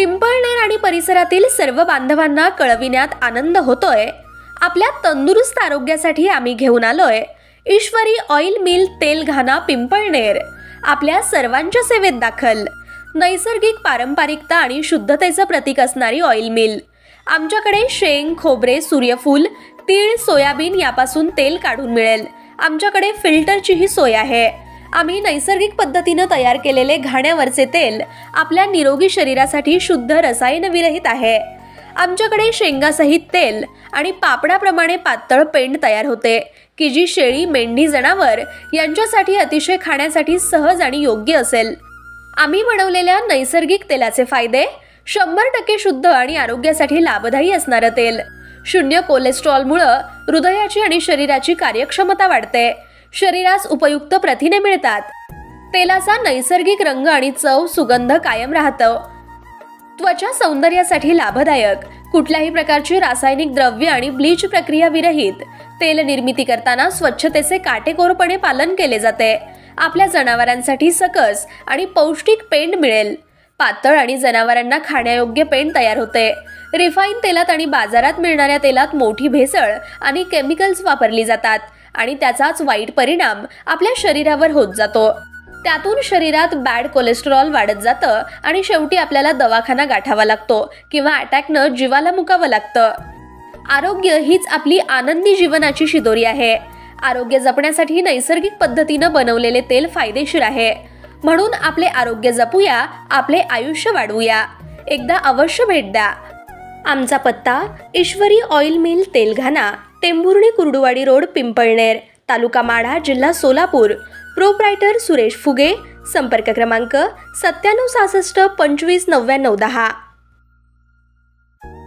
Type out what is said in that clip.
पिंपळनेर आणि परिसरातील सर्व बांधवांना कळविण्यात आनंद होतोय, आपल्या तंदुरुस्त आरोग्यासाठी आम्ही घेऊन आलोय ईश्वरी ऑइल मिल तेलघाना पिंपळनेर. आपल्या सर्वांच्या सेवेत दाखल. नैसर्गिक पारंपरिकता आणि शुद्धतेचं प्रतीक असणारी ऑइल मिल. आमच्याकडे शेंग, खोबरे, सूर्यफूल, तीळ, सोयाबीन यापासून तेल काढून मिळेल. आमच्याकडे फिल्टरचीही सोय आहे. आम्ही नैसर्गिक पद्धतीने तयार केलेले घाण्यावरचे तेल आपल्या निरोगी शरीरासाठी शुद्ध, रसायनविरहित आहे. आमच्याकडे शेंगासहित तेल आणि पापडाप्रमाणे पातळ पेंड तयार होते की जी शेळी, मेंढी, जनावर यांच्यासाठी अतिशय खाण्यासाठी सहज आणि योग्य असेल. आम्ही बनवलेल्या नैसर्गिक तेलाचे फायदे: 100% शुद्ध आणि आरोग्यासाठी लाभदायी असणारं तेल. 0 कोलेस्ट्रॉलमुळे हृदयाची आणि शरीराची कार्यक्षमता वाढते. शरीरास उपयुक्त प्रथिने मिळतात. तेलाचा नैसर्गिक रंग आणि चव, सुगंध कायम राहतो. त्वचा सौंदर्यासाठी लाभदायक. कुठल्याही प्रकारची रासायनिक द्रव्य आणि ब्लीच प्रक्रिया विरहित. तेल निर्मिती करताना स्वच्छतेचे काटेकोरपणे पालन केले जाते. आपल्या जनावरांसाठी सकस आणि पौष्टिक पेंड मिळेल. पातळ आणि जनावरांना खाण्यायोग्य पेंड तयार होते. रिफाईन तेलात आणि बाजारात मिळणाऱ्या तेलात मोठी भेसळ आणि केमिकल्स वापरली जातात आणि त्याचाच वाईट परिणाम आपल्या शरीरावर होत जातो. त्यातून शरीरात बॅड कोलेस्ट्रॉल वाढत जातं आणि शेवटी आपल्याला दवाखाना गाठावा लागतो किंवा अटॅकनं जीवाला मुकावं लागतं. आरोग्य हीच आपली आनंदी जीवनाची शिदोरी आहे. आरोग्य जपण्यासाठी नैसर्गिक पद्धतीनं बनवलेले तेल फायदेशीर आहे. म्हणून आपले आरोग्य जपूया, आपले आयुष्य वाढवूया. एकदा अवश्य भेट द्या. आमचा पत्ता: ईश्वरी ऑइल मिल तेलघाना, टेंभुर्णी कुर्डुवाडी रोड, पिंपळनेर, तालुका माढा, जिल्हा सोलापूर. प्रोप्रायटर सुरेश फुगे. संपर्क क्रमांक 9766 25 99 10.